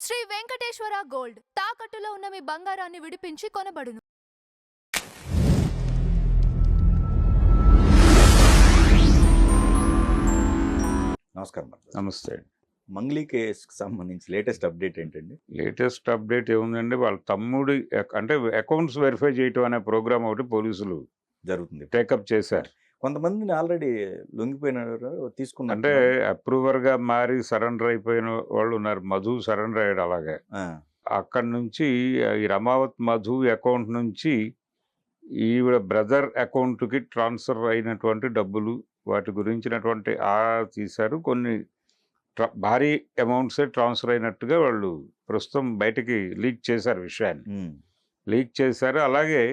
Shri Venkateswara gold తాకట్టులో ఉన్న మీ బంగారాన్ని విడిపించి కొనబడును. నమస్కారం. నమస్తే. మంగ్లీ కేసుకి సంబంధించి లేటెస్ట్ అప్డేట్ ఏంటండి? లేటెస్ట్ అప్డేట్ ఏముందండి, వాళ్ళ తమ్ముడి అంటే అకౌంట్స్ వెరిఫై చేయటం అనే ప్రోగ్రామ్ ఒకటి పోలీసులు జరుగుతుంది. టేకప్ చేశారు. కొంతమందిని ఆల్రెడీ లొంగిపోయినారు, తీసుకున్నారు. అంటే అప్రూవర్గా మారి సరెండర్ అయిపోయిన వాళ్ళు ఉన్నారు. మధు సరెండర్ అయ్యాడు. అలాగే అక్కడి నుంచి ఈ రమావత్ మధు అకౌంట్ నుంచి ఈవిడ బ్రదర్ అకౌంట్కి ట్రాన్స్ఫర్ అయినటువంటి డబ్బులు, వాటి గురించినటువంటి తీశారు. కొన్ని భారీ అమౌంట్సే ట్రాన్స్ఫర్ అయినట్టుగా వాళ్ళు ప్రస్తుతం బయటకి లీక్ చేశారు విషయాన్ని. లీక్ చేశారు. అలాగే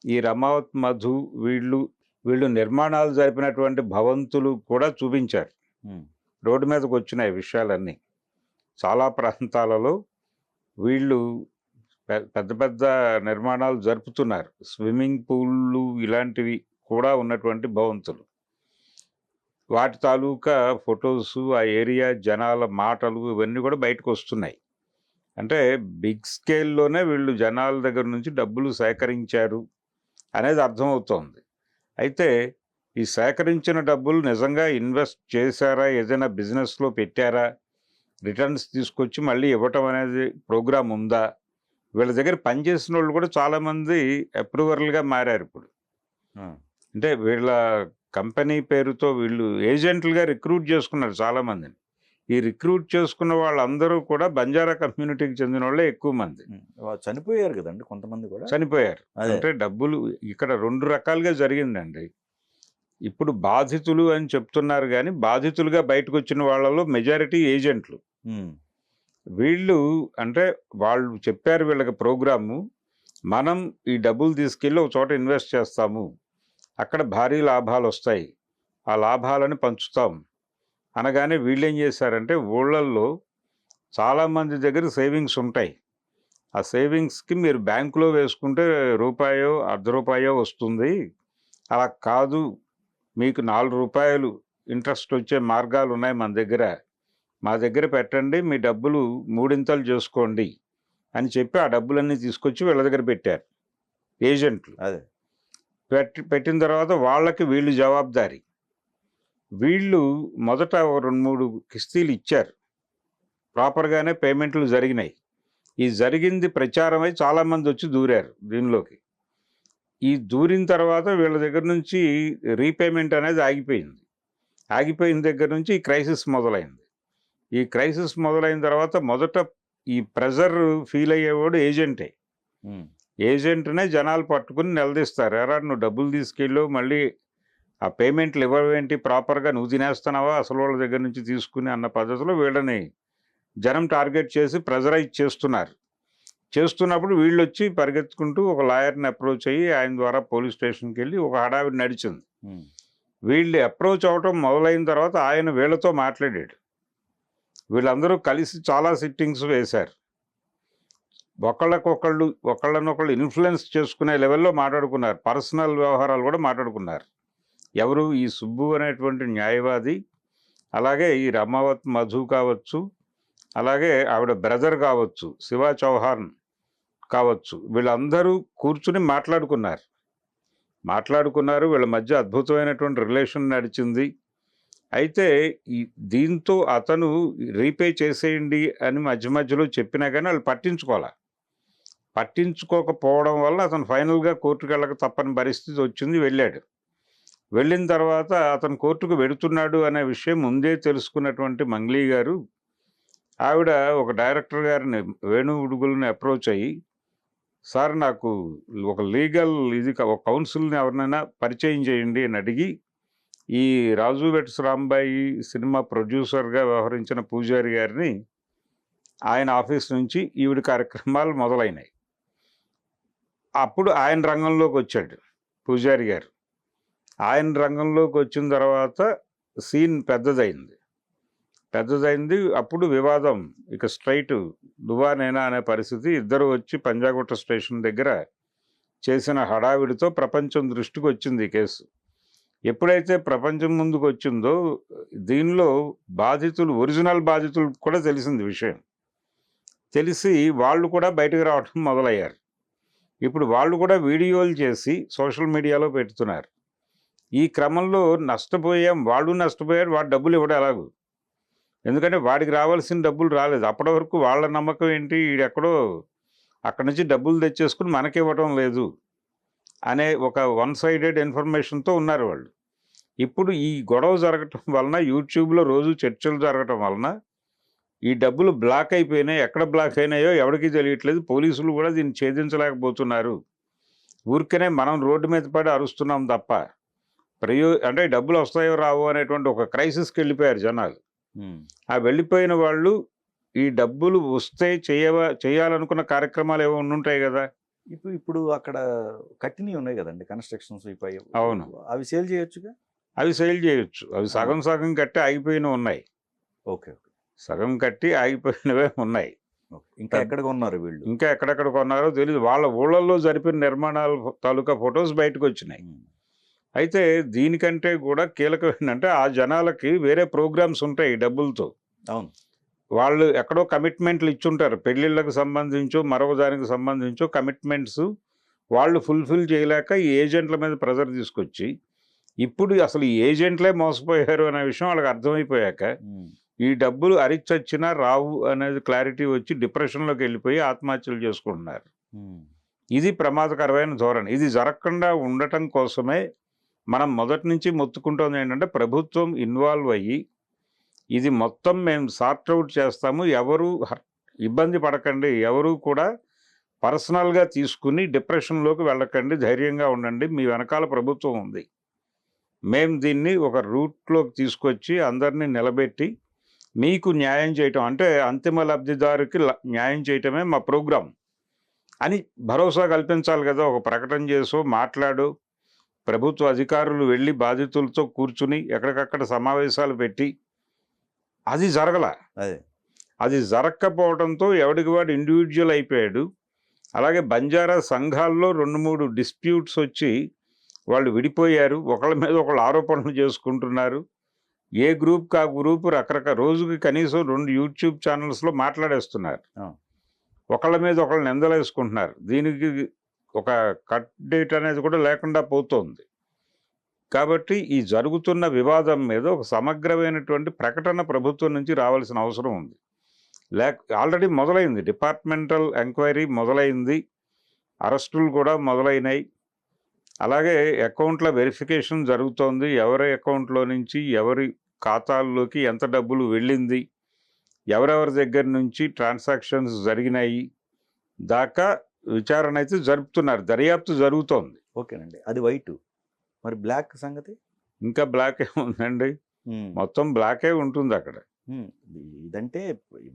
ఈ రమావత్ మధు వీళ్ళు నిర్మాణాలు జరిపినటువంటి భవంతులు కూడా చూపించారు. రోడ్డు మీదకి వచ్చినాయి విషయాలన్నీ. చాలా ప్రాంతాలలో వీళ్ళు పెద్ద పెద్ద నిర్మాణాలు జరుపుతున్నారు. స్విమ్మింగ్ పూళ్ళు ఇలాంటివి కూడా ఉన్నటువంటి భవంతులు. వాటి తాలూకా ఫొటోసు, ఆ ఏరియా జనాల మాటలు ఇవన్నీ కూడా బయటకు వస్తున్నాయి. అంటే బిగ్ స్కేల్లోనే వీళ్ళు జనాల దగ్గర నుంచి డబ్బులు సేకరించారు అనేది అర్థమవుతోంది. అయితే ఈ సేకరించిన డబ్బులు నిజంగా ఇన్వెస్ట్ చేశారా, ఏదైనా బిజినెస్లో పెట్టారా, రిటర్న్స్ తీసుకొచ్చి మళ్ళీ ఇవ్వటం అనేది ప్రోగ్రామ్ ఉందా? వీళ్ళ దగ్గర పనిచేసిన వాళ్ళు కూడా చాలామంది అప్రూవర్లుగా మారారు ఇప్పుడు. అంటే వీళ్ళ కంపెనీ పేరుతో వీళ్ళు ఏజెంట్లుగా రిక్రూట్ చేసుకున్నారు చాలామందిని. ఈ రిక్రూట్ చేసుకున్న వాళ్ళందరూ కూడా బంజారా కమ్యూనిటీకి చెందిన వాళ్ళే ఎక్కువ మంది. చనిపోయారు కదండి, కొంతమంది కూడా చనిపోయారు. అంటే డబ్బులు ఇక్కడ 2 రకాలుగా జరిగిందండి. ఇప్పుడు బాధితులు అని చెప్తున్నారు, కానీ బాధితులుగా బయటకు వచ్చిన వాళ్ళలో మెజారిటీ ఏజెంట్లు. వీళ్ళు అంటే వాళ్ళు చెప్పారు వీళ్ళకి ప్రోగ్రాము, మనం ఈ డబ్బులు తీసుకెళ్ళి ఒక చోట ఇన్వెస్ట్ చేస్తాము, అక్కడ భారీ లాభాలు వస్తాయి, ఆ లాభాలను పంచుతాం అనగానే వీళ్ళు ఏం చేశారంటే ఊళ్ళల్లో చాలామంది దగ్గర సేవింగ్స్ ఉంటాయి. ఆ సేవింగ్స్కి మీరు బ్యాంకులో వేసుకుంటే రూపాయో ₹1 వస్తుంది, అలా కాదు, మీకు ₹4 ఇంట్రెస్ట్ వచ్చే మార్గాలు ఉన్నాయి మా దగ్గర పెట్టండి, మీ డబ్బులు 3 చేసుకోండి అని చెప్పి ఆ డబ్బులన్నీ తీసుకొచ్చి వీళ్ళ దగ్గర పెట్టారు ఏజెంట్లు. అదే పెట్టిన తర్వాత వాళ్ళకి వీళ్ళు జవాబుదారీ. వీళ్ళు మొదట 2-3 కిస్తీలు ఇచ్చారు, ప్రాపర్గానే పేమెంట్లు జరిగినాయి. ఈ జరిగింది ప్రచారమై చాలామంది వచ్చి దూరారు దీనిలోకి. ఈ దూరిన తర్వాత వీళ్ళ దగ్గర నుంచి రీపేమెంట్ అనేది ఆగిపోయింది. ఆగిపోయిన దగ్గర నుంచి ఈ క్రైసిస్ మొదలైంది. ఈ క్రైసిస్ మొదలైన తర్వాత మొదట ఈ ప్రెజర్ ఫీల్ అయ్యేవాడు ఏజెంటే. ఏజెంట్నే జనాలు పట్టుకుని నిలదీస్తారు. ఎరా నువ్వు డబ్బులు తీసుకెళ్ళు, మళ్ళీ ఆ పేమెంట్లు ఇవ్వవేంటి, ప్రాపర్గా నువ్వు తినేస్తున్నావా అసలు వాళ్ళ దగ్గర నుంచి తీసుకుని అన్న పద్ధతిలో వీళ్ళని జనం టార్గెట్ చేసి ప్రెజరైజ్ చేస్తున్నప్పుడు వీళ్ళు వచ్చి పరిగెత్తుకుంటూ ఒక లాయర్ని అప్రోచ్ అయ్యి ఆయన ద్వారా పోలీస్ స్టేషన్కి వెళ్ళి ఒక హడావిడి నడిచింది. వీళ్ళు అప్రోచ్ అవటం మొదలైన తర్వాత ఆయన వీళ్ళతో మాట్లాడాడు. వీళ్ళందరూ కలిసి చాలా సిట్టింగ్స్ వేశారు. ఒకళ్ళనొకళ్ళు ఇన్ఫ్లుయెన్స్ చేసుకునే లెవెల్లో మాట్లాడుకున్నారు. పర్సనల్ వ్యవహారాలు కూడా మాట్లాడుకున్నారు. ఎవరు? ఈ సుబ్బు అనేటువంటి న్యాయవాది, అలాగే ఈ రమావత్ మధు కావచ్చు, అలాగే ఆవిడ బ్రదర్ కావచ్చు శివ చౌహాన్ కావచ్చు, వీళ్ళందరూ కూర్చుని మాట్లాడుకున్నారు. వీళ్ళ మధ్య అద్భుతమైనటువంటి రిలేషన్ నడిచింది. అయితే దీంతో అతను రీపే చేసేయండి అని మధ్యలో చెప్పినా కానీ వాళ్ళు పట్టించుకోకపోవడం వల్ల అతను ఫైనల్గా కోర్టుకు వెళ్ళక తప్పని పరిస్థితి వచ్చింది. వెళ్ళిన తర్వాత అతను కోర్టుకు వెడుతున్నాడు అనే విషయం ముందే తెలుసుకున్నటువంటి మంగ్లీ గారు, ఆవిడ ఒక డైరెక్టర్ గారిని వేణు ఉడుగుల్ని అప్రోచ్ అయ్యి, సార్ నాకు ఒక లీగల్ ఒక కౌన్సిల్ని ఎవరినైనా పరిచయం చేయండి అని అడిగి, ఈ రాజు వెట్స్ రాంబాయి సినిమా ప్రొడ్యూసర్గా వ్యవహరించిన పూజారి గారిని ఆయన ఆఫీస్ నుంచి ఈవిడ కార్యక్రమాలు మొదలైనాయి. అప్పుడు ఆయన రంగంలోకి వచ్చాడు పూజారి గారు. ఆయన రంగంలోకి వచ్చిన తర్వాత సీన్ పెద్దదైంది. అప్పుడు వివాదం ఇక స్ట్రైట్ నువ్వా నేనా అనే పరిస్థితి. ఇద్దరు వచ్చి పంజాగుట్ట స్టేషన్ దగ్గర చేసిన హడావిడితో ప్రపంచం దృష్టికి వచ్చింది ఈ కేసు. ఎప్పుడైతే ప్రపంచం ముందుకు వచ్చిందో దీనిలో ఒరిజినల్ బాధితులు కూడా తెలిసింది విషయం. తెలిసి వాళ్ళు కూడా బయటకు రావడం మొదలయ్యారు. ఇప్పుడు వాళ్ళు కూడా వీడియోలు చేసి సోషల్ మీడియాలో పెడుతున్నారు. ఈ క్రమంలో నష్టపోయాం, వాళ్ళు నష్టపోయారు, వాడు డబ్బులు ఇవ్వడం ఎలాగూ. ఎందుకంటే వాడికి రావాల్సిన డబ్బులు రాలేదు. అప్పటి వరకు వాళ్ళ నమ్మకం ఏంటి, ఈడెక్కడో అక్కడి నుంచి డబ్బులు తెచ్చేసుకుని మనకి ఇవ్వడం లేదు అనే ఒక వన్ సైడెడ్ ఇన్ఫర్మేషన్తో ఉన్నారు వాళ్ళు. ఇప్పుడు ఈ గొడవ జరగటం వలన, యూట్యూబ్లో రోజు చర్చలు జరగటం వలన ఈ డబ్బులు బ్లాక్ అయిపోయినాయి. ఎక్కడ బ్లాక్ అయినాయో ఎవరికీ తెలియట్లేదు. పోలీసులు కూడా దీన్ని ఛేదించలేకపోతున్నారు. ఊరికనే మనం రోడ్డు మీద పడి అరుస్తున్నాం తప్ప అంటే డబ్బులు వస్తాయో రావో అనేటువంటి ఒక క్రైసిస్కి వెళ్ళిపోయారు జనాలు. ఆ వెళ్ళిపోయిన వాళ్ళు ఈ డబ్బులు వస్తే చేయాలనుకున్న కార్యక్రమాలు ఏవో ఉంటాయి కదా. ఇప్పుడు అక్కడ కట్టినవి ఉన్నాయి కదండి, కన్స్ట్రక్షన్స్. అవును, అవి సేల్ చేయొచ్చుగా. అవి సేల్ చేయొచ్చు. అవి సగం సగం కట్టి ఆగిపోయినవి ఉన్నాయి. ఓకే, సగం కట్టి ఆగిపోయినవే ఉన్నాయి. ఇంకా ఎక్కడ కొన్నారు వీళ్ళు, ఇంకా ఎక్కడెక్కడ కొన్నారో తెలియదు. వాళ్ళ ఊళ్ళల్లో జరిపిన నిర్మాణాల తాలూకా ఫొటోస్ బయటకు వచ్చినాయి. అయితే దీనికంటే కూడా కీలకం ఏంటంటే ఆ జనాలకి వేరే ప్రోగ్రామ్స్ ఉంటాయి డబ్బులతో. అవును, వాళ్ళు ఎక్కడో కమిట్మెంట్లు ఇచ్చుంటారు, పెళ్ళిళ్ళకు సంబంధించో మరొక దానికి సంబంధించో కమిట్మెంట్స్ వాళ్ళు ఫుల్ఫిల్ చేయలేక ఈ ఏజెంట్ల మీద ప్రెజర్ తీసుకొచ్చి, ఇప్పుడు అసలు ఈ ఏజెంట్లే మోసపోయారు అనే విషయం వాళ్ళకి అర్థమైపోయాక ఈ డబ్బులు అరిచొచ్చినా రావు అనేది క్లారిటీ వచ్చి డిప్రెషన్లోకి వెళ్ళిపోయి ఆత్మహత్యలు చేసుకుంటున్నారు. ఇది ప్రమాదకరమైన ధోరణి. ఇది జరగకుండా ఉండటం కోసమే మనం మొదటి నుంచి మొత్తుకుంటోంది ఏంటంటే, ప్రభుత్వం ఇన్వాల్వ్ అయ్యి ఇది మొత్తం మేము సార్ట్ అవుట్ చేస్తాము, ఎవరు ఇబ్బంది పడకండి, ఎవరు కూడా పర్సనల్గా తీసుకుని డిప్రెషన్లోకి వెళ్ళకండి, ధైర్యంగా ఉండండి, మీ వెనకాల ప్రభుత్వం ఉంది, మేము దీన్ని ఒక రూట్లోకి తీసుకొచ్చి అందరినీ నిలబెట్టి మీకు న్యాయం చేయటం, అంటే అంతిమ లబ్ధిదారుకి న్యాయం చేయటమే మా ప్రోగ్రాం అని భరోసా కల్పించాలి కదా. ఒక ప్రకటన చేసో మాట్లాడు, ప్రభుత్వ అధికారులు వెళ్ళి బాధితులతో కూర్చుని ఎక్కడికక్కడ సమావేశాలు పెట్టి అది జరగల. అది జరగకపోవడంతో ఎవడికి వాడు ఇండివిజువల్ అయిపోయాడు. అలాగే బంజారా సంఘాల్లో 2-3 డిస్ప్యూట్స్ వచ్చి వాళ్ళు విడిపోయారు. ఒకళ్ళ మీద ఒకళ్ళు ఆరోపణలు చేసుకుంటున్నారు. ఏ గ్రూప్కి ఆ గ్రూపు రకరకాల, రోజుకి కనీసం 2 యూట్యూబ్ ఛానల్స్లో మాట్లాడేస్తున్నారు. ఒకళ్ళ మీద ఒకళ్ళు నిందలేసుకుంటున్నారు. దీనికి ఒక కట్ డేట్ అనేది కూడా లేకుండా పోతోంది. కాబట్టి ఈ జరుగుతున్న వివాదం మీద ఒక సమగ్రమైనటువంటి ప్రకటన ప్రభుత్వం నుంచి రావాల్సిన అవసరం ఉంది. ఆల్రెడీ మొదలైంది, డిపార్ట్మెంటల్ ఎంక్వైరీ మొదలైంది, అరెస్టులు కూడా మొదలైనాయి. అలాగే అకౌంట్ల వెరిఫికేషన్ జరుగుతోంది. ఎవరి అకౌంట్లో నుంచి ఎవరి ఖాతాల్లోకి ఎంత డబ్బులు వెళ్ళింది, ఎవరెవరి దగ్గర నుంచి ట్రాన్సాక్షన్స్ జరిగినాయి దాకా విచారణ అయితే జరుపుతున్నారు, దర్యాప్తు జరుగుతోంది. ఓకేనండి, అది వైట్. మరి బ్లాక్ సంగతి? ఇంకా బ్లాక్ ఏముందండి, మొత్తం బ్లాకే ఉంటుంది అక్కడ. ఇదంటే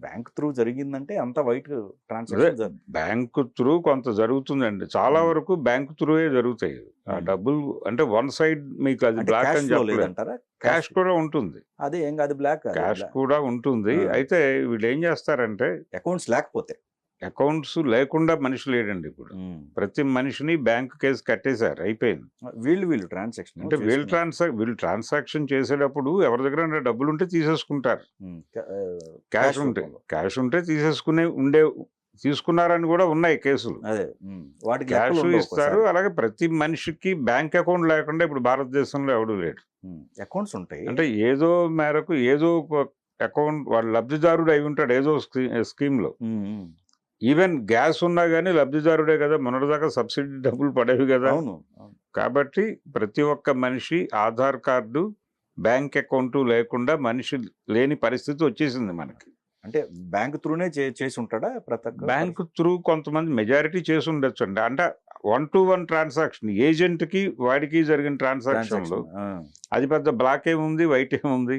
బ్యాంక్ త్రూ జరిగిందంటే అంత వైట్ ట్రాన్సాక్షన్. బ్యాంక్ త్రూ కొంత జరుగుతుందండి, చాలా వరకు బ్యాంక్ త్రూయే జరుగుతాయి ఆ డబ్బులు. అంటే వన్ సైడ్ మీకు అది బ్లాక్ అని చెప్పలేదంటారా? క్యాష్ కూడా ఉంటుంది. అదే ఏం కాదు, బ్లాక్ క్యాష్ కూడా ఉంటుంది. అయితే వీళ్ళు ఏం చేస్తారంటే, అకౌంట్స్ లేకపోతే, అకౌంట్స్ లేకుండా మనిషి లేడండి ఇప్పుడు. ప్రతి మనిషిని బ్యాంక్ కేసు కట్టేశారు, అయిపోయింది. వీళ్ళు ట్రాన్సాక్షన్ అంటే వీళ్ళు ట్రాన్సాక్షన్ చేసేటప్పుడు ఎవరి దగ్గర డబ్బులు ఉంటే తీసేసుకుంటారు. క్యాష్ ఉంటే తీసుకున్నారని కూడా ఉన్నాయి కేసులు. క్యాష్ ఇస్తారు. అలాగే ప్రతి మనిషికి బ్యాంక్ అకౌంట్ లేకుండా ఇప్పుడు భారతదేశంలో ఎవడూ లేడు. అకౌంట్స్ ఉంటాయి. అంటే ఏదో మేరకు ఏదో అకౌంట్ వాడు లబ్ధిదారుడు అయి ఉంటాడు ఏదో స్కీమ్లో. ఈవెన్ గ్యాస్ ఉన్నా కానీ లబ్ధిదారుడే కదా, మొన్నటిదాకా సబ్సిడీ డబ్బులు పడేవి కదా. కాబట్టి ప్రతి ఒక్క మనిషి ఆధార్ కార్డు, బ్యాంక్ అకౌంట్ లేకుండా మనిషి లేని పరిస్థితి వచ్చేసింది మనకి. అంటే బ్యాంక్ త్రూనే చేసి ఉంటాడా? బ్యాంక్ త్రూ కొంతమంది మెజారిటీ చేసి ఉండొచ్చు అండి. అంటే 1-to-1 ట్రాన్సాక్షన్, ఏజెంట్కి వాడికి జరిగిన ట్రాన్సాక్షన్లో అది పెద్ద బ్లాక్ ఏముంది, వైట్ ఏముంది.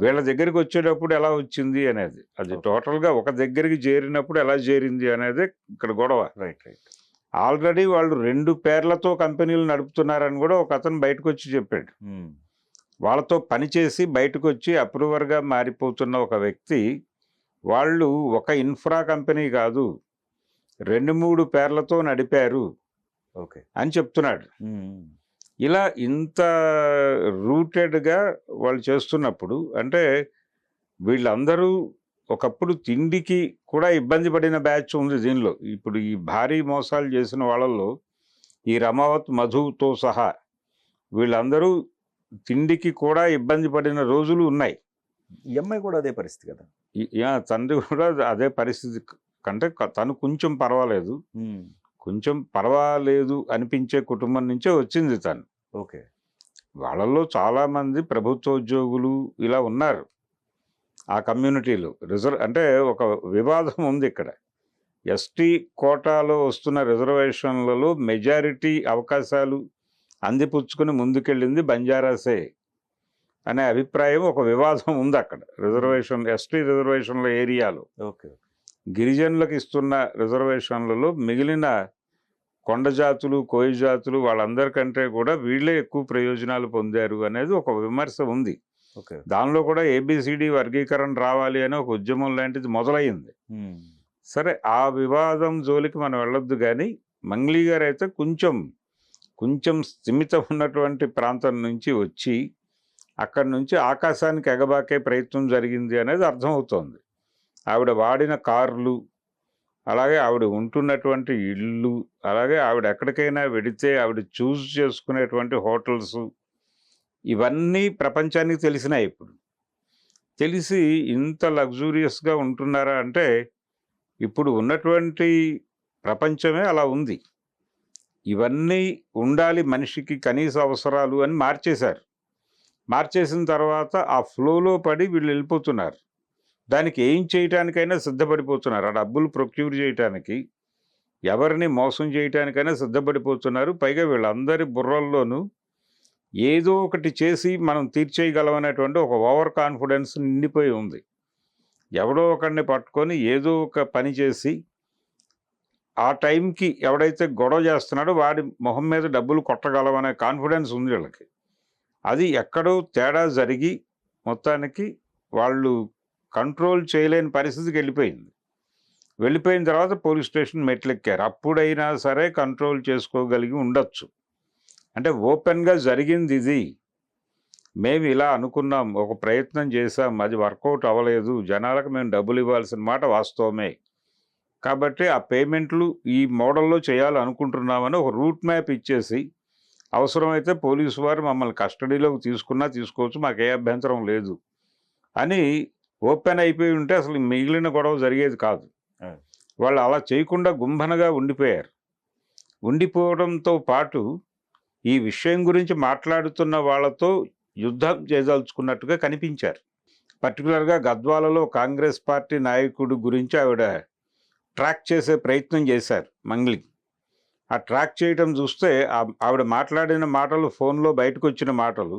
వీళ్ళ దగ్గరికి వచ్చేటప్పుడు ఎలా వచ్చింది అనేది, అది టోటల్గా ఒక దగ్గరికి చేరినప్పుడు ఎలా చేరింది అనేది ఇక్కడ గొడవ. ఆల్రెడీ వాళ్ళు 2 పేర్లతో కంపెనీలు నడుపుతున్నారని కూడా ఒక అతను బయటకు వచ్చి చెప్పాడు. వాళ్ళతో పనిచేసి బయటకు వచ్చి అప్రూవర్గా మారిపోతున్న ఒక వ్యక్తి, వాళ్ళు ఒక ఇన్ఫ్రా కంపెనీ కాదు 2-3 పేర్లతో నడిపారు అని చెప్తున్నాడు. ఇలా ఇంత రూటెడ్గా వాళ్ళు చేస్తున్నప్పుడు, అంటే వీళ్ళందరూ ఒకప్పుడు తిండికి కూడా ఇబ్బంది పడిన బ్యాచ్ ఉంది దీనిలో. ఇప్పుడు ఈ భారీ మోసాలు చేసిన వాళ్ళల్లో ఈ రమావత్ మధుతో సహా వీళ్ళందరూ తిండికి కూడా ఇబ్బంది పడిన రోజులు ఉన్నాయి. ఈ అమ్మాయి కూడా అదే పరిస్థితి కదా. తండ్రి కూడా అదే పరిస్థితి కంటే తను కొంచెం పర్వాలేదు, కొంచెం పర్వాలేదు అనిపించే కుటుంబం నుంచే వచ్చింది తను. ఓకే. వాళ్ళల్లో చాలామంది ప్రభుత్వోద్యోగులు ఇలా ఉన్నారు ఆ కమ్యూనిటీలో. అంటే ఒక వివాదం ఉంది ఇక్కడ. ఎస్టీ కోటాలో వస్తున్న రిజర్వేషన్లలో మెజారిటీ అవకాశాలు అందిపుచ్చుకుని ముందుకెళ్ళింది బంజారాసే అనే అభిప్రాయం, ఒక వివాదం ఉంది అక్కడ. రిజర్వేషన్, ఎస్టీ రిజర్వేషన్ల ఏరియాలో ఓకే. గిరిజనులకు ఇస్తున్న రిజర్వేషన్లలో మిగిలిన కొండ జాతులు, కోయి జాతులు వాళ్ళందరికంటే కూడా వీళ్ళే ఎక్కువ ప్రయోజనాలు పొందారు అనేది ఒక విమర్శ ఉంది. ఓకే. దానిలో కూడా ఏబిసిడి వర్గీకరణ రావాలి అనే ఒక ఉద్యమం లాంటిది మొదలైంది. సరే, ఆ వివాదం జోలికి మనం వెళ్ళొద్దు. కానీ మంగ్లీ గారు అయితే కొంచెం స్థిమితం ఉన్నటువంటి ప్రాంతం నుంచి వచ్చి అక్కడి నుంచి ఆకాశానికి ఎగబాకే ప్రయత్నం జరిగింది అనేది అర్థమవుతోంది. ఆవిడ వాడిన కార్లు, అలాగే ఆవిడ ఉంటున్నటువంటి ఇళ్ళు, అలాగే ఆవిడ ఎక్కడికైనా వెడితే ఆవిడ చూస్ చేసుకునేటువంటి హోటల్స్, ఇవన్నీ ప్రపంచానికి తెలిసినాయి. ఇప్పుడు తెలిసి ఇంత లగ్జూరియస్గా ఉంటున్నారా అంటే ఇప్పుడు ఉన్నటువంటి ప్రపంచమే అలా ఉంది. ఇవన్నీ ఉండాలి మనిషికి కనీస అవసరాలు అని మార్చేశారు. మార్చేసిన తర్వాత ఆ ఫ్లోలో పడి వీళ్ళు వెళ్ళిపోతున్నారు. దానికి ఏం చేయటానికైనా సిద్ధపడిపోతున్నారు. ఆ డబ్బులు ప్రొక్యూర్ చేయటానికి, ఎవరిని మోసం చేయటానికైనా సిద్ధపడిపోతున్నారు. పైగా వీళ్ళందరి బుర్రల్లోనూ ఏదో ఒకటి చేసి మనం తీర్చేయగలమనేటువంటి ఒక ఓవర్ కాన్ఫిడెన్స్ నిండిపోయి ఉంది. ఎవడో ఒకడిని పట్టుకొని ఏదో ఒక పని చేసి ఆ టైంకి ఎవడైతే గొడవ చేస్తున్నాడో వాడి మొహం మీద డబ్బులు కొట్టగలమనే కాన్ఫిడెన్స్ ఉంది వీళ్ళకి. అది ఎక్కడో తేడా జరిగి మొత్తానికి వాళ్ళు కంట్రోల్ చేయలేని పరిస్థితికి వెళ్ళిపోయింది. వెళ్ళిపోయిన తర్వాత పోలీస్ స్టేషన్ మెట్లెక్కారు. అప్పుడైనా సరే కంట్రోల్ చేసుకోగలిగి ఉండొచ్చు. అంటే ఓపెన్గా జరిగింది ఇది. మేము ఇలా అనుకున్నాం, ఒక ప్రయత్నం చేసాం, అది వర్కౌట్ అవ్వలేదు, జనాలకు మేము డబ్బులు ఇవ్వాల్సిన మాట వాస్తవమే, కాబట్టి ఆ పేమెంట్లు ఈ మోడల్లో చేయాలనుకుంటున్నామని ఒక రూట్ మ్యాప్ ఇచ్చేసి, అవసరమైతే పోలీసు వారు మమ్మల్ని కస్టడీలోకి తీసుకోవచ్చు, మాకు ఏ అభ్యంతరం లేదు అని ఓపెన్ అయిపోయి ఉంటే అసలు మిగిలిన గొడవ జరిగేది కాదు. వాళ్ళు అలా చేయకుండా గుంభనగా ఉండిపోయారు. ఉండిపోవడంతో పాటు ఈ విషయం గురించి మాట్లాడుతున్న వాళ్ళతో యుద్ధం చేయదలుచుకున్నట్టుగా కనిపించారు. పర్టికులర్గా గద్వాలలో కాంగ్రెస్ పార్టీ నాయకుడు గురించి ఆవిడ ట్రాక్ చేసే ప్రయత్నం చేశారు మంగ్లీ. ఆ ట్రాక్ చేయటం చూస్తే ఆవిడ మాట్లాడిన మాటలు, ఫోన్లో బయటకు వచ్చిన మాటలు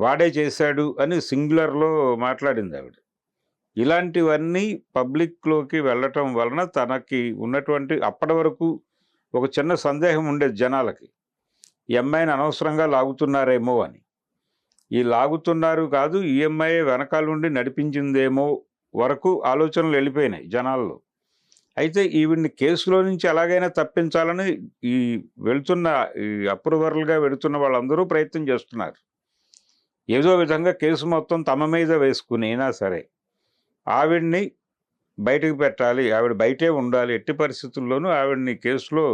వాడే చేశాడు అని సింగులర్లో మాట్లాడింది ఆవిడ. ఇలాంటివన్నీ పబ్లిక్లోకి వెళ్ళటం వలన తనకి ఉన్నటువంటి అప్పటి వరకు ఒక చిన్న సందేహం ఉండేది జనాలకి, ఈ అమ్మాయిని అనవసరంగా లాగుతున్నారేమో అని. ఈ లాగుతున్నారు కాదు, ఈ అమ్మాయి వెనకాల నుండి నడిపించిందేమో వరకు ఆలోచనలు వెళ్ళిపోయినాయి జనాల్లో. అయితే ఈవిడ్ని కేసులో నుంచి ఎలాగైనా తప్పించాలని ఈ అప్రూవర్లుగా వెళుతున్న వాళ్ళందరూ ప్రయత్నం చేస్తున్నారు. ఏదో విధంగా కేసు మొత్తం తమ మీద వేసుకుని అయినా సరే ఆవిడ్ని బయటకు పెట్టాలి, ఆవిడ బయటే ఉండాలి, ఎట్టి పరిస్థితుల్లోనూ ఆవిడ్ని కేసులో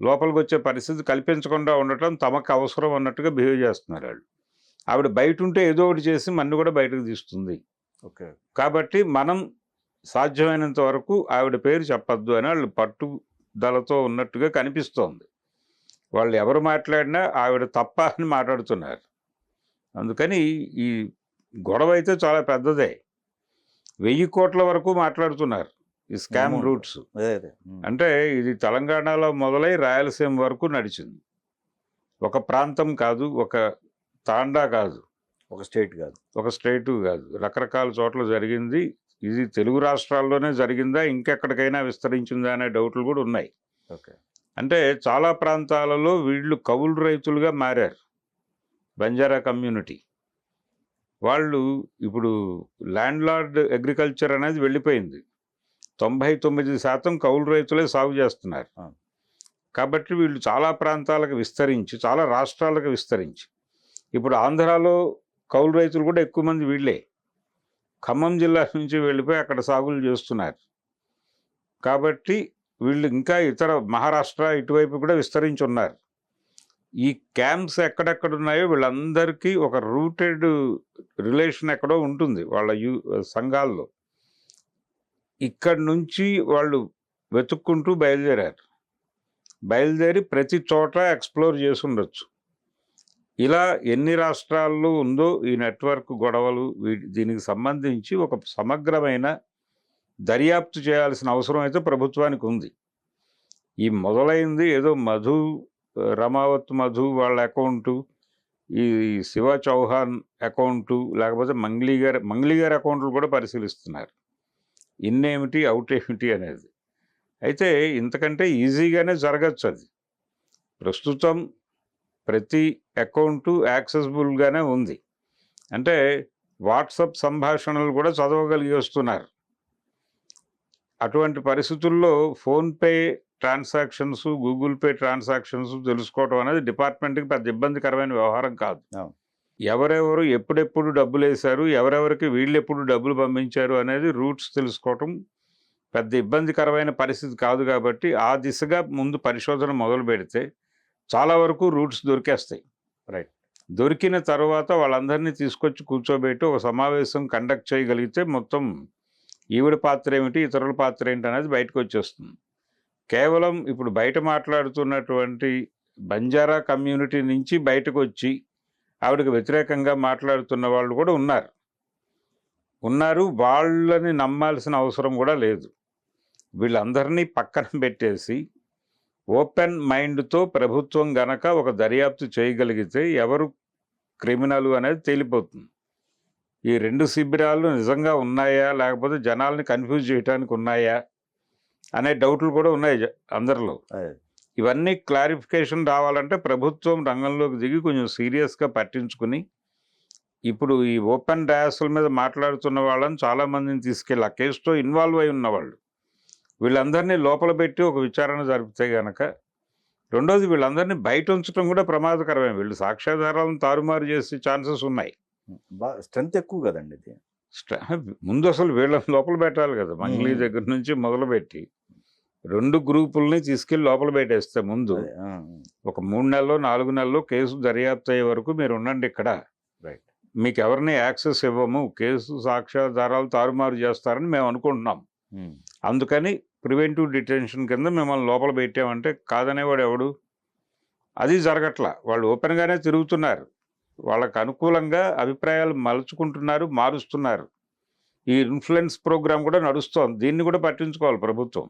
లోపలికి వచ్చే పరిస్థితి కల్పించకుండా ఉండటం తమకు అవసరం అన్నట్టుగా బిహేవ్ చేస్తున్నారు వాళ్ళు. ఆవిడ బయట ఉంటే ఏదో ఒకటి చేసి మన్ను కూడా బయటకు తీస్తుంది. ఓకే. కాబట్టి మనం సాధ్యమైనంత వరకు ఆవిడ పేరు చెప్పద్దు అని వాళ్ళు పట్టుదలతో ఉన్నట్టుగా కనిపిస్తోంది. వాళ్ళు ఎవరు మాట్లాడినా ఆవిడ తప్ప అని మాట్లాడుతున్నారు. అందుకని ఈ గొడవ అయితే చాలా పెద్దదే. 1000 కోట్ల వరకు మాట్లాడుతున్నారు ఈ స్కామ్ రూట్స్. అంటే ఇది తెలంగాణలో మొదలై రాయలసీమ వరకు నడిచింది. ఒక ప్రాంతం కాదు, ఒక తాండా కాదు, ఒక స్టేటు కాదు, రకరకాల చోట్ల జరిగింది. ఇది తెలుగు రాష్ట్రాల్లోనే జరిగిందా, ఇంకెక్కడికైనా విస్తరించిందా అనే డౌట్లు కూడా ఉన్నాయి. ఓకే. అంటే చాలా ప్రాంతాలలో వీళ్ళు కౌలు రైతులుగా మారారు. బంజారా కమ్యూనిటీ వాళ్ళు ఇప్పుడు ల్యాండ్ లార్డ్ అగ్రికల్చర్ అనేది వెళ్ళిపోయింది. 99% కౌలు రైతులే సాగు చేస్తున్నారు. కాబట్టి వీళ్ళు చాలా ప్రాంతాలకు విస్తరించి, చాలా రాష్ట్రాలకు విస్తరించి, ఇప్పుడు ఆంధ్రాలో కౌలు రైతులు కూడా ఎక్కువ మంది వీళ్ళే. ఖమ్మం జిల్లా నుంచి వెళ్ళిపోయి అక్కడ సాగులు చేస్తున్నారు. కాబట్టి వీళ్ళు ఇంకా ఇతర మహారాష్ట్ర ఇటువైపు కూడా విస్తరించి ఉన్నారు. ఈ క్యాంప్స్ ఎక్కడెక్కడ ఉన్నాయో వీళ్ళందరికీ ఒక రూటెడ్ రిలేషన్ ఎక్కడో ఉంటుంది వాళ్ళ సంఘాల్లో. ఇక్కడి నుంచి వాళ్ళు వెతుక్కుంటూ బయలుదేరారు. బయలుదేరి ప్రతి చోట ఎక్స్ప్లోర్ చేసి ఉండొచ్చు. ఇలా ఎన్ని రాష్ట్రాల్లో ఉందో ఈ నెట్వర్క్ గొడవలు, దీనికి సంబంధించి ఒక సమగ్రమైన దర్యాప్తు చేయాల్సిన అవసరం అయితే ప్రభుత్వానికి ఉంది. ఈ మొదలైంది ఏదో రమావత్ మధు వాళ్ళ అకౌంటు, ఈ శివ చౌహాన్ అకౌంటు, లేకపోతే మంగ్లీ గారి అకౌంట్లు కూడా పరిశీలిస్తున్నారు. ఇన్నేమిటి అవుట్ ఏమిటి అనేది. అయితే ఇంతకంటే ఈజీగానే జరగచ్చు అది. ప్రస్తుతం ప్రతి అకౌంటు యాక్సెసిబుల్గానే ఉంది. అంటే వాట్సాప్ సంభాషణలు కూడా చదవగలిగి వస్తున్నారు. అటువంటి పరిస్థితుల్లో PhonePe transactions, Google pay transactions తెలుసుకోవడం అనేది డిపార్ట్మెంట్కి పెద్ద ఇబ్బందికరమైన వ్యవహారం కాదు. ఎవరెవరు ఎప్పుడెప్పుడు డబ్బులు వేశారు, ఎవరెవరికి వీళ్ళు ఎప్పుడు డబ్బులు పంపించారు అనేది రూట్స్ తెలుసుకోవటం పెద్ద ఇబ్బందికరమైన పరిస్థితి కాదు. కాబట్టి ఆ దిశగా ముందు పరిశోధన మొదలు పెడితే చాలా వరకు రూట్స్ దొరికేస్తాయి. రైట్. దొరికిన తర్వాత వాళ్ళందరినీ తీసుకొచ్చి కూర్చోబెట్టి ఒక సమావేశం కండక్ట్ చేయగలిగితే మొత్తం ఈవిడ పాత్ర ఏమిటి, ఇతరుల పాత్ర ఏంటి అనేది బయటకు వచ్చేస్తుంది. కేవలం ఇప్పుడు బయట మాట్లాడుతున్నటువంటి బంజారా కమ్యూనిటీ నుంచి బయటకు వచ్చి ఆవిడకి వ్యతిరేకంగా మాట్లాడుతున్న వాళ్ళు కూడా ఉన్నారు. వాళ్ళని నమ్మాల్సిన అవసరం కూడా లేదు. వీళ్ళందరినీ పక్కన పెట్టేసి ఓపెన్ మైండ్తో ప్రభుత్వం గనక ఒక దర్యాప్తు చేయగలిగితే ఎవరు క్రిమినల్ అనేది తేలిపోతుంది. ఈ రెండు శిబిరాలు నిజంగా ఉన్నాయా, లేకపోతే జనాల్ని కన్ఫ్యూజ్ చేయడానికి ఉన్నాయా అనే డౌట్లు కూడా ఉన్నాయి అందరిలో. ఇవన్నీ క్లారిఫికేషన్ రావాలంటే ప్రభుత్వం రంగంలోకి దిగి కొంచెం సీరియస్గా పట్టించుకుని ఇప్పుడు ఈ ఓపెన్ డయాస్ల మీద మాట్లాడుతున్న వాళ్ళని చాలామందిని తీసుకెళ్ళి ఆ కేసుతో ఇన్వాల్వ్ అయి ఉన్నవాళ్ళు వీళ్ళందరినీ లోపల పెట్టి ఒక విచారణ జరిపితే గనక, రెండోది వీళ్ళందరినీ బయట ఉంచడం కూడా ప్రమాదకరమే. వీళ్ళు సాక్ష్యాధారాలను తారుమారు చేసే ఛాన్సెస్ ఉన్నాయి. స్ట్రెంత్ ఎక్కువ కదండి ఇది. ముందు అసలు వీళ్ళని లోపల పెట్టాలి కదా. మంగ్లీ దగ్గర నుంచి మొదలుపెట్టి 2 గ్రూపుల్ని తీసుకెళ్ళి లోపల పెట్టేస్తే ముందు ఒక 3 నెలలో 4 నెలల్లో కేసు దర్యాప్తు అయ్యే వరకు మీరు ఉండండి ఇక్కడ, రైట్, మీకు ఎవరిని యాక్సెస్ ఇవ్వము, కేసు సాక్ష్యాధారాలు తారుమారు చేస్తారని మేము అనుకుంటున్నాం, అందుకని ప్రివెంటివ్ డిటెన్షన్ కింద మిమ్మల్ని లోపల పెట్టామంటే కాదనేవాడు ఎవడు? అది జరగట్లా. వాళ్ళు ఓపెన్గానే తిరుగుతున్నారు. వాళ్ళకు అనుకూలంగా అభిప్రాయాలు మలుచుకుంటున్నారు, మారుస్తున్నారు. ఈ ఇన్ఫ్లుయెన్స్ ప్రోగ్రామ్ కూడా నడుస్తోంది. దీన్ని కూడా పట్టించుకోవాలి ప్రభుత్వం.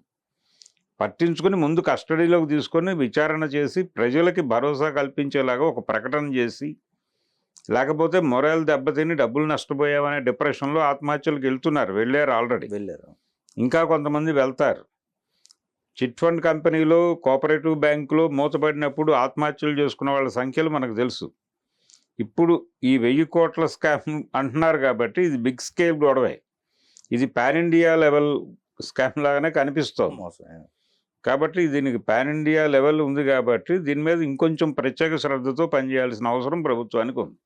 పట్టించుకుని ముందు కస్టడీలోకి తీసుకొని విచారణ చేసి ప్రజలకి భరోసా కల్పించేలాగా ఒక ప్రకటన చేసి, లేకపోతే మొరల్ దెబ్బతిని డబ్బులు నష్టపోయామనే డిప్రెషన్లో ఆత్మహత్యలకు వెళ్ళారు, ఆల్రెడీ వెళ్ళారు, ఇంకా కొంతమంది వెళ్తారు. చిట్ ఫండ్ కంపెనీలో, కోఆపరేటివ్ బ్యాంకులో మూతపడినప్పుడు ఆత్మహత్యలు చేసుకున్న వాళ్ళ సంఖ్యలు మనకు తెలుసు. ఇప్పుడు ఈ 1000 కోట్ల స్కామ్ అంటున్నారు కాబట్టి ఇది బిగ్ స్కేల్ గొడవే. ఇది పాన్ ఇండియా లెవెల్ స్కామ్ లాగానే కనిపిస్తోంది. కాబట్టి దీనికి పాన్ ఇండియా లెవెల్ ఉంది కాబట్టి దీని మీద ఇంకొంచెం ప్రత్యేక శ్రద్ధతో పనిచేయాల్సిన అవసరం ప్రభుత్వానికి ఉంది.